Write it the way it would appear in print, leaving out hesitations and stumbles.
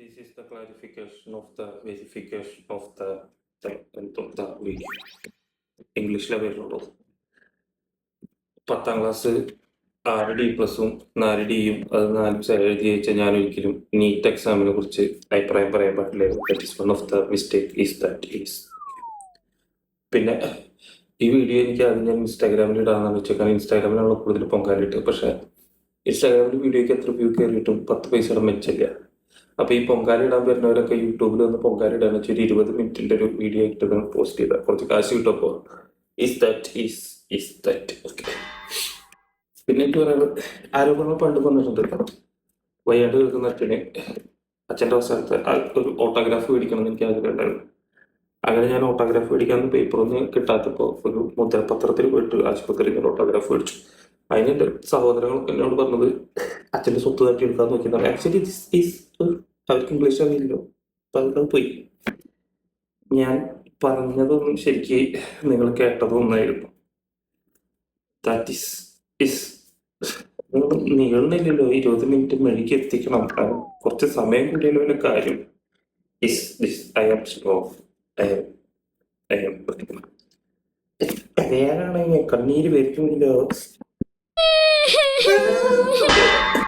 This is the clarification of the verification of the video. ഇംഗ്ലീഷിലെ വരുന്നുള്ളൂ. 10ാം class 6 D+ഉം 4 Dയും അത് 4 എഴുതി വെച്ചാൽ ഞാൻ ഒരിക്കലും നീറ്റ് എക്സാമിനെ കുറിച്ച് അഭിപ്രായം പറയാൻ പാടില്ല. That is one of the mistake is that is. പിന്നെ ഈ വീഡിയോ എനിക്ക് ആദ്യം ഞാൻ ഇൻസ്റ്റാഗ്രാമിൽ ഇടാമെന്ന് വെച്ചാൽ കാരണം ഇൻസ്റ്റാഗ്രാമിലുള്ള കൂടുതൽ പൊങ്കാലിട്ട്. പക്ഷേ ഇൻസ്റ്റാഗ്രാമിൽ വീഡിയോയ്ക്ക് എത്ര വ്യൂ കയറിയിട്ടും 10 പൈസയുടെ മെച്ചമില്ല. അപ്പോൾ ഈ പൊങ്കാല ഇടാൻ വരുന്നവരൊക്കെ യൂട്യൂബിൽ ഒന്ന് പൊങ്കാല ഇടാന്ന് വെച്ചാൽ 20 മിനിറ്റിൻ്റെ ഒരു വീഡിയോ ആയിട്ട് പോസ്റ്റ് ചെയ്താൽ കുറച്ച് കാശ് കിട്ടുമ്പോൾ ഈസ് ദാറ്റ് ഓക്കെ. പിന്നെ എനിക്ക് പറയുന്നത് ആരോപണങ്ങൾ പണ്ട് വന്നിട്ടുണ്ട്. വയ്യാണ്ട് കേൾക്കുന്ന അച്ഛൻ്റെ അവസാനത്തെ ഒരു ഓട്ടോഗ്രാഫ് മേടിക്കണം എന്ന് എനിക്ക് ആഗ്രഹം ഉണ്ടായിരുന്നു. അങ്ങനെ ഞാൻ ഓട്ടോഗ്രാഫ് മേടിക്കാൻ പേപ്പറൊന്നും കിട്ടാത്തപ്പോൾ ഒരു മുദ്രപത്രത്തിൽ പോയിട്ട് ആശുപത്രിയിൽ നിന്ന് ഓട്ടോഗ്രാഫ് മേടിച്ചു. അതിന് എൻ്റെ സഹോദരങ്ങളൊക്കെ എന്നോട് പറഞ്ഞത് അച്ഛൻ്റെ സ്വത്ത് തട്ടിയെടുക്കാൻ നോക്കിയതാണ്. ആക്ച്വലി ദിസ് ഈസ് അവർക്ക് ഇംഗ്ലീഷ് അറിയില്ലല്ലോ, അപ്പം അതൊക്കെ പോയി. ഞാൻ പറഞ്ഞതൊന്നും ശരിക്ക് നിങ്ങൾ കേട്ടതൊന്നായിരുന്നു. ദാറ്റ് ഈസ് നീളുന്നില്ലല്ലോ, 20 മിനിറ്റ് മെഴുകി എത്തിക്കണം. കുറച്ച് സമയം കൂടിയല്ലോ കാര്യം. കരയാനാണെങ്കിൽ കണ്ണീര് വരുന്നില്ലോ.